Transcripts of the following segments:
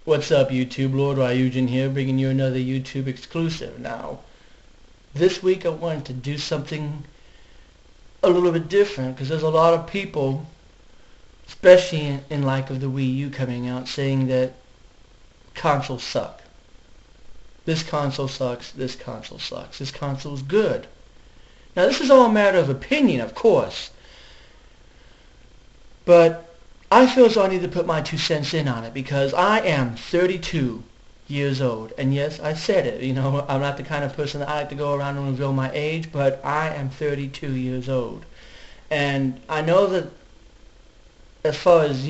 What's up, YouTube? Lord Ryujin here, bringing you another YouTube exclusive. Now, this week I wanted to do something a little bit different because there's a lot of people, especially in light of the Wii U coming out, saying that consoles suck. This console sucks, this console sucks, this console's good. Now, this is all a matter of opinion, of course, but I feel as though I need to put my 2 cents in on it because I am 32 years old. And yes, I said it. You know, I'm not the kind of person that I like to go around and reveal my age, but I am 32 years old. And I know that as far as,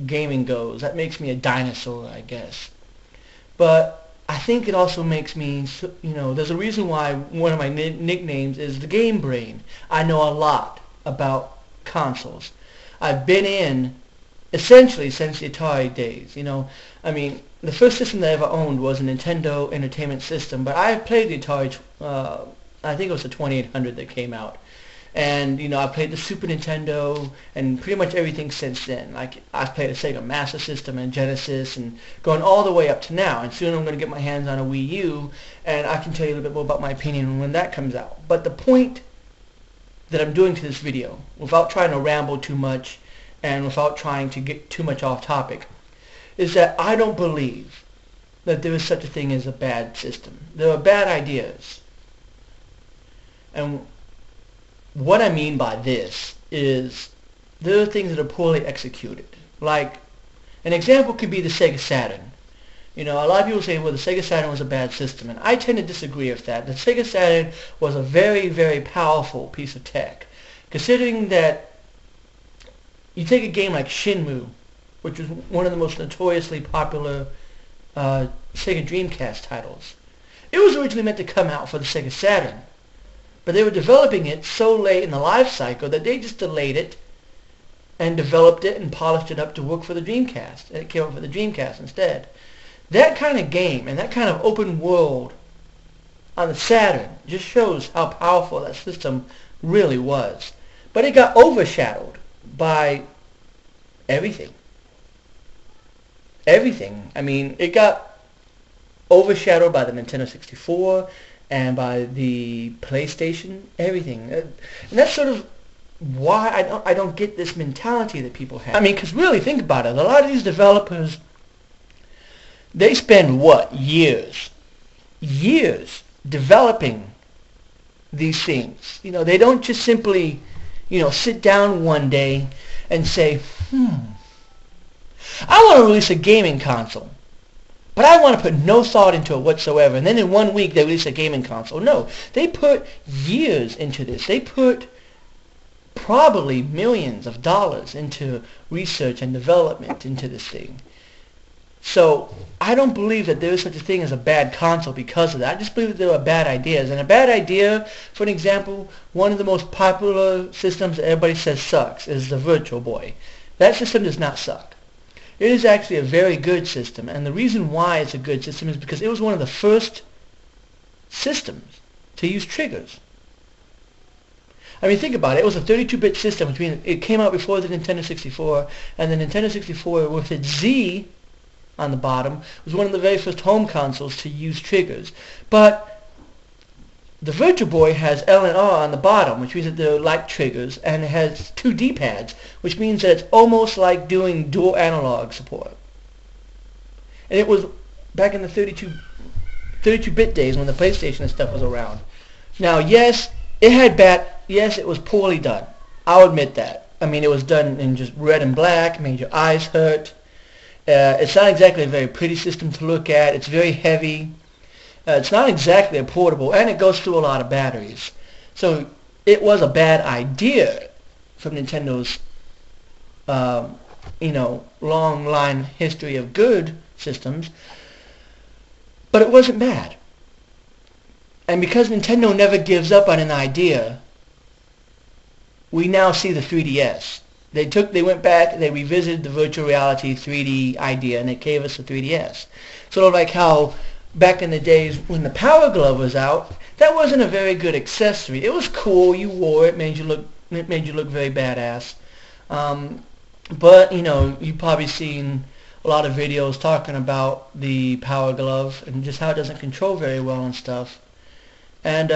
gaming goes, that makes me a dinosaur, I guess. But I think it also makes me, there's a reason why one of my nicknames is the Game Brain. I know a lot about consoles. I've been in essentially since the Atari days. I mean, the first system that I ever owned was a Nintendo Entertainment System, but I played the Atari, I think it was the 2800 that came out. And, I played the Super Nintendo and pretty much everything since then. Like, I've played a Sega Master System and Genesis and going all the way up to now. And soon I'm going to get my hands on a Wii U, and I can tell you a little bit more about my opinion when that comes out. But the point that I'm doing to this video, without trying to ramble too much, and without trying to get too much off topic, is that I don't believe that there is such a thing as a bad system. There are bad ideas. And what I mean by this is there are things that are poorly executed. Like, an example could be the Sega Saturn. A lot of people say, well, the Sega Saturn was a bad system, and I tend to disagree with that. The Sega Saturn was a very, very powerful piece of tech, considering that you take a game like Shenmue, which was one of the most notoriously popular Sega Dreamcast titles. It was originally meant to come out for the Sega Saturn, but they were developing it so late in the life cycle that they just delayed it and developed it and polished it up to work for the Dreamcast, and it came out for the Dreamcast instead. That kind of game and that kind of open world on the Saturn just shows how powerful that system really was. But it got overshadowed by everything. Everything. I mean, it got overshadowed by the Nintendo 64 and by the PlayStation, everything. And that's sort of why I don't get this mentality that people have. I mean, because really, think about it. A lot of these developers, they spend, years developing these things. They don't just simply, sit down one day and say, I want to release a gaming console, but I want to put no thought into it whatsoever. And then in 1 week they release a gaming console. No, they put years into this. They put probably millions of dollars into research and development into this thing. So I don't believe that there is such a thing as a bad console because of that. I just believe that there are bad ideas. And a bad idea, for an example, one of the most popular systems that everybody says sucks is the Virtual Boy. That system does not suck. It is actually a very good system. And the reason why it's a good system is because it was one of the first systems to use triggers. I mean, think about it. It was a 32-bit system, which means it came out before the Nintendo 64, and the Nintendo 64 with its Z on the bottom was one of the very first home consoles to use triggers. But the Virtual Boy has L and R on the bottom, which means that they're like triggers, and it has 2 D-pads, which means that it's almost like doing dual analog support. And it was back in the 32-bit days when the PlayStation and stuff was around. Now, yes, it was poorly done. I'll admit that. I mean, it was done in just red and black, made your eyes hurt. It's not exactly a very pretty system to look at. It's very heavy. It's not exactly a portable, and it goes through a lot of batteries. So it was a bad idea from Nintendo's, long line history of good systems, but it wasn't bad. And because Nintendo never gives up on an idea, we now see the 3DS. They went back, they revisited the virtual reality 3D idea, and it gave us the 3DS. Sort of like how back in the days when the Power Glove was out, that wasn't a very good accessory. It was cool, you wore it, made you look very badass. But, you've probably seen a lot of videos talking about the Power Glove and just how it doesn't control very well and stuff. And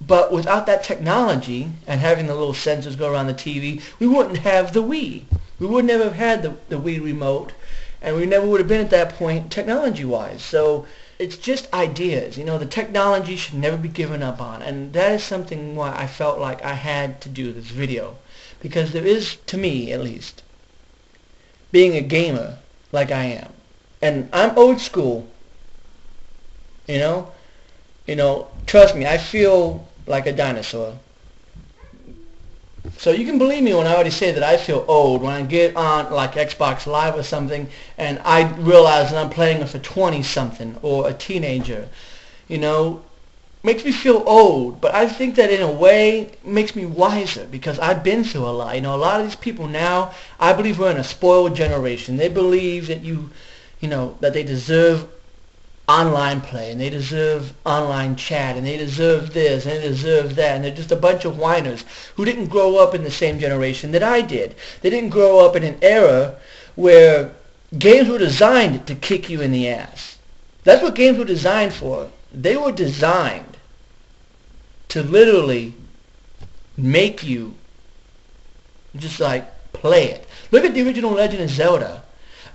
but without that technology and having the little sensors go around the TV, we wouldn't have the Wii. We would never have had the Wii remote, and we never would have been at that point technology-wise. So it's just ideas. The technology should never be given up on, and that is something why I felt like I had to do this video, because there is, to me at least, being a gamer like I am, and I'm old school. Trust me, I feel like a dinosaur. So you can believe me when I already say that I feel old when I get on like Xbox Live or something and I realize that I'm playing with a 20-something or a teenager. Makes me feel old, but I think that in a way makes me wiser because I've been through a lot. A lot of these people now, I believe we're in a spoiled generation. They believe that that they deserve online play, and they deserve online chat, and they deserve this, and they deserve that, and they're just a bunch of whiners who didn't grow up in the same generation that I did. They didn't grow up in an era where games were designed to kick you in the ass. That's what games were designed for. They were designed to literally make you just like play it. Look at the original Legend of Zelda,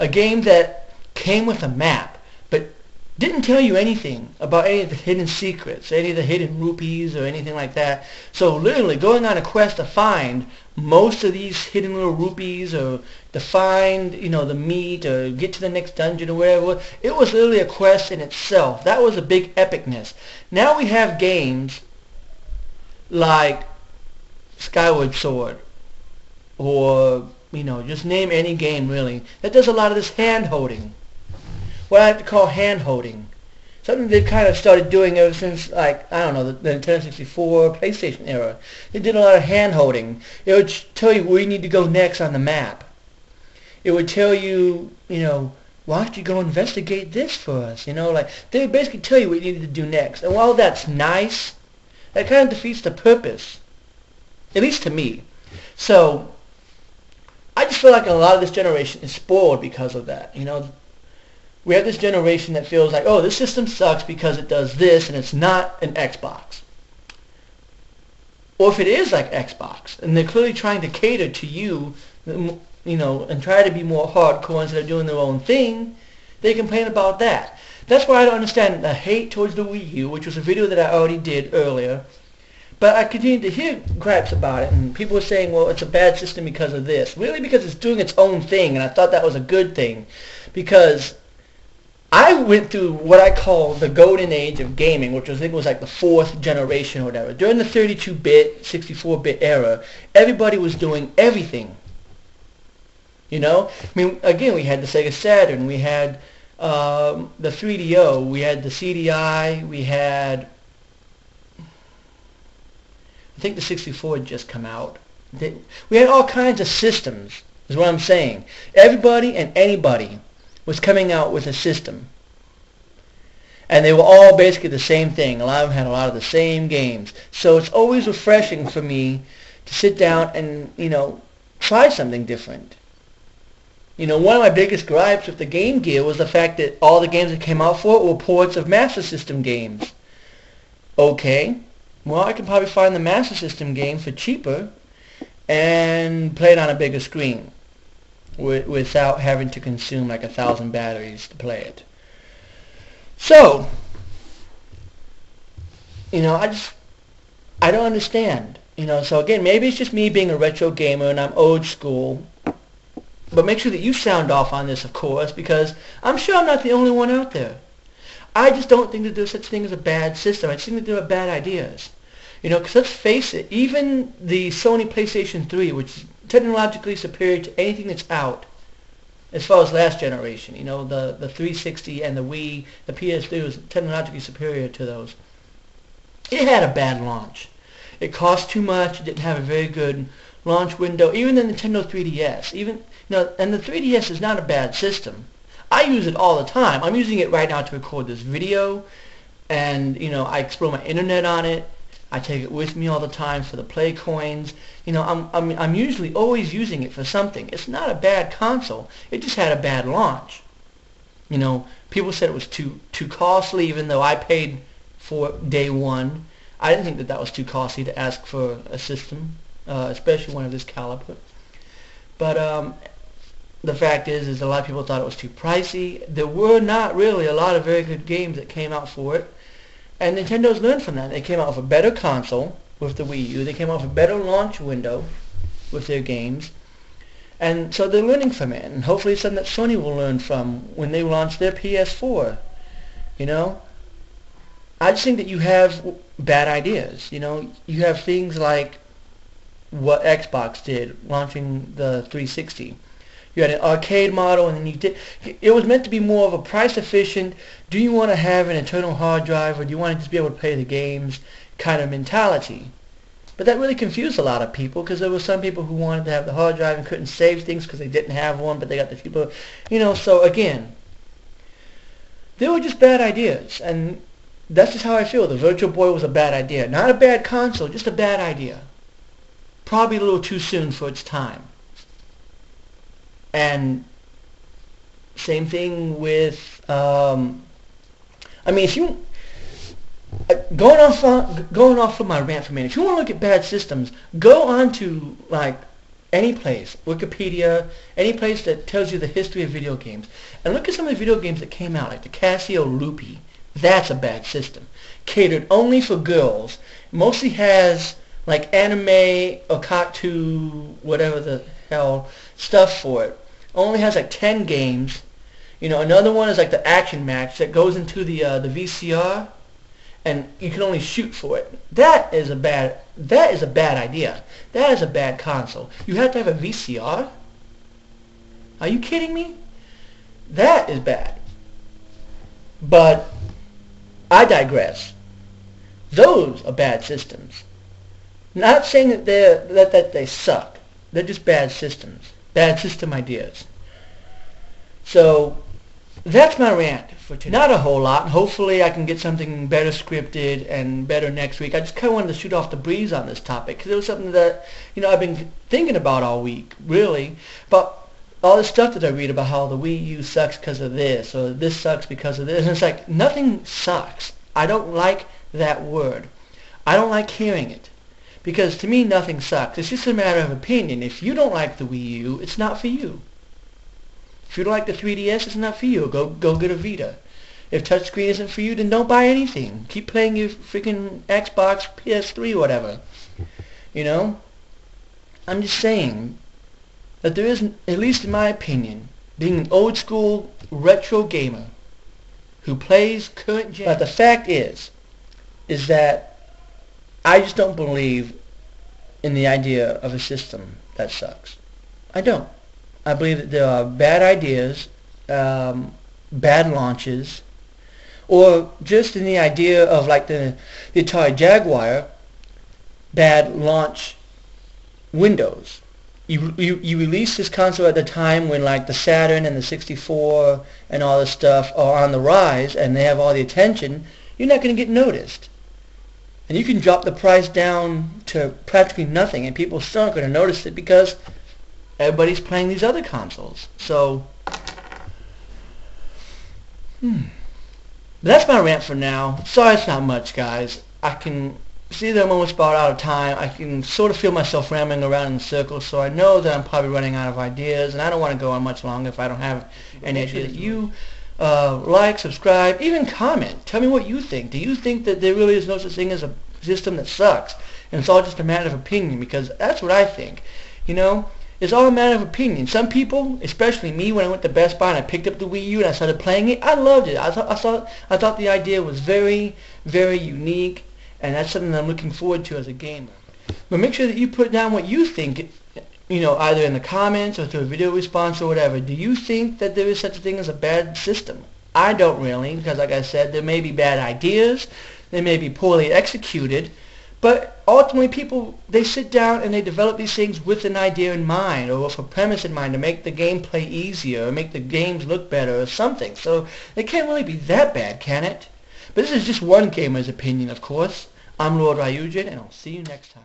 a game that came with a map, but didn't tell you anything about any of the hidden secrets, any of the hidden rupees or anything like that. So literally going on a quest to find most of these hidden little rupees or to find, the meat or get to the next dungeon or whatever, it was literally a quest in itself. That was a big epicness. Now we have games like Skyward Sword or, just name any game really, that does a lot of this hand-holding. What I like to call hand-holding. Something they've kind of started doing ever since, the Nintendo 64, PlayStation era. They did a lot of hand-holding. It would tell you where you need to go next on the map. It would tell you, why don't you go investigate this for us? They would basically tell you what you needed to do next. And while that's nice, that kind of defeats the purpose. At least to me. So, I just feel like a lot of this generation is spoiled because of that. We have this generation that feels like, oh, this system sucks because it does this and it's not an Xbox. Or if it is like Xbox, and they're clearly trying to cater to you, and try to be more hardcore instead of doing their own thing, they complain about that. That's why I don't understand the hate towards the Wii U, which was a video that I already did earlier. But I continue to hear gripes about it, and people are saying, well, it's a bad system because of this. Really, because it's doing its own thing, and I thought that was a good thing. Because I went through what I call the golden age of gaming, which I think was like the 4th generation or whatever. During the 32-bit, 64-bit era, everybody was doing everything. Again, we had the Sega Saturn, we had the 3DO, we had the CDI, we had, I think the 64 had just come out. We had all kinds of systems, is what I'm saying. Everybody and anybody was coming out with a system. And they were all basically the same thing. A lot of them had a lot of the same games. So it's always refreshing for me to sit down and, try something different. One of my biggest gripes with the Game Gear was the fact that all the games that came out for it were ports of Master System games. Okay, well, I can probably find the Master System game for cheaper and play it on a bigger screen without having to consume like 1,000 batteries to play it. So, I don't understand. So again, maybe it's just me being a retro gamer and I'm old school. But make sure that you sound off on this, of course, because I'm sure I'm not the only one out there. I just don't think that there's such thing as a bad system. I just think that there are bad ideas. Because let's face it, even the Sony PlayStation 3, which is technologically superior to anything that's out, as far as last generation, the 360 and the Wii, the PS3 was technologically superior to those. It had a bad launch. It cost too much. It didn't have a very good launch window. Even the Nintendo 3DS, and the 3DS is not a bad system. I use it all the time. I'm using it right now to record this video, and I explore my internet on it. I take it with me all the time for the play coins. You know, I'm usually always using it for something. It's not a bad console. It just had a bad launch. You know, people said it was too costly, even though I paid for it day one. I didn't think that that was too costly to ask for a system, especially one of this caliber. But the fact is a lot of people thought it was too pricey. There were not really a lot of very good games that came out for it. And Nintendo's learned from that. They came out with a better console with the Wii U. They came out with a better launch window with their games. And so they're learning from it. And hopefully it's something that Sony will learn from when they launch their PS4. You know? I just think that you have bad ideas. You know? You have things like what Xbox did, launching the 360. You had an arcade model, and then you did. It was meant to be more of a price-efficient, do you want to have an internal hard drive, or do you want to just be able to play the games kind of mentality? But that really confused a lot of people, because there were some people who wanted to have the hard drive and couldn't save things because they didn't have one, but they got the people. You know, so again, they were just bad ideas, and that's just how I feel. The Virtual Boy was a bad idea. Not a bad console, just a bad idea. Probably a little too soon for its time. And same thing with, I mean, if you, going off from my rant for a minute, if you want to look at bad systems, go on to, like, any place, Wikipedia, any place that tells you the history of video games, and look at some of the video games that came out, like the Casio Loopy. That's a bad system. Catered only for girls. Mostly has, like, anime or cartoon, whatever the hell, stuff for it. Only has like 10 games. You know, another one is like the Action Match that goes into the VCR, and you can only shoot for it. That is a bad idea. That is a bad console. You have to have a VCR? Are you kidding me? That is bad. But I digress. Those are bad systems. Not saying that they suck. They're just bad systems. Bad system ideas. So that's my rant for today. Not a whole lot. Hopefully I can get something better scripted and better next week. I just kind of wanted to shoot off the breeze on this topic because it was something that, you know, I've been thinking about all week, really. But all this stuff that I read about how the Wii U sucks because of this, or this sucks because of this, and it's like, nothing sucks. I don't like that word. I don't like hearing it. Because to me, nothing sucks. It's just a matter of opinion. If you don't like the Wii U, it's not for you. If you don't like the 3DS, it's not for you. Go get a Vita. If touchscreen isn't for you, then don't buy anything. Keep playing your freaking Xbox, PS3, whatever. You know? I'm just saying that there is, at least in my opinion, being an old school retro gamer who plays current gen. But the fact is that I just don't believe in the idea of a system that sucks. I don't. I believe that there are bad ideas, bad launches, or just in the idea of like the Atari Jaguar, bad launch windows. You release this console at the time when like the Saturn and the 64 and all this stuff are on the rise and they have all the attention, you're not going to get noticed. And you can drop the price down to practically nothing, and people still aren't going to notice it because everybody's playing these other consoles. So, that's my rant for now. Sorry it's not much, guys. I can see that I'm almost about out of time. I can sort of feel myself rambling around in circles, so I know that I'm probably running out of ideas, and I don't want to go on much longer if I don't have any ideas. You like, subscribe, even comment. Tell me what you think. Do you think that there really is no such thing as a system that sucks, and it's all just a matter of opinion? Because that's what I think. You know, it's all a matter of opinion. Some people, especially me, when I went to Best Buy and I picked up the Wii U and I started playing it, I loved it. I thought the idea was very, very unique, and that's something that I'm looking forward to as a gamer. But make sure that you put down what you think, you know, either in the comments or through a video response or whatever. Do you think that there is such a thing as a bad system? I don't really, because like I said, there may be bad ideas, they may be poorly executed, but ultimately people, they sit down and they develop these things with an idea in mind or with a premise in mind to make the gameplay easier or make the games look better or something. So it can't really be that bad, can it? But this is just one gamer's opinion, of course. I'm Lord Ryujin, and I'll see you next time.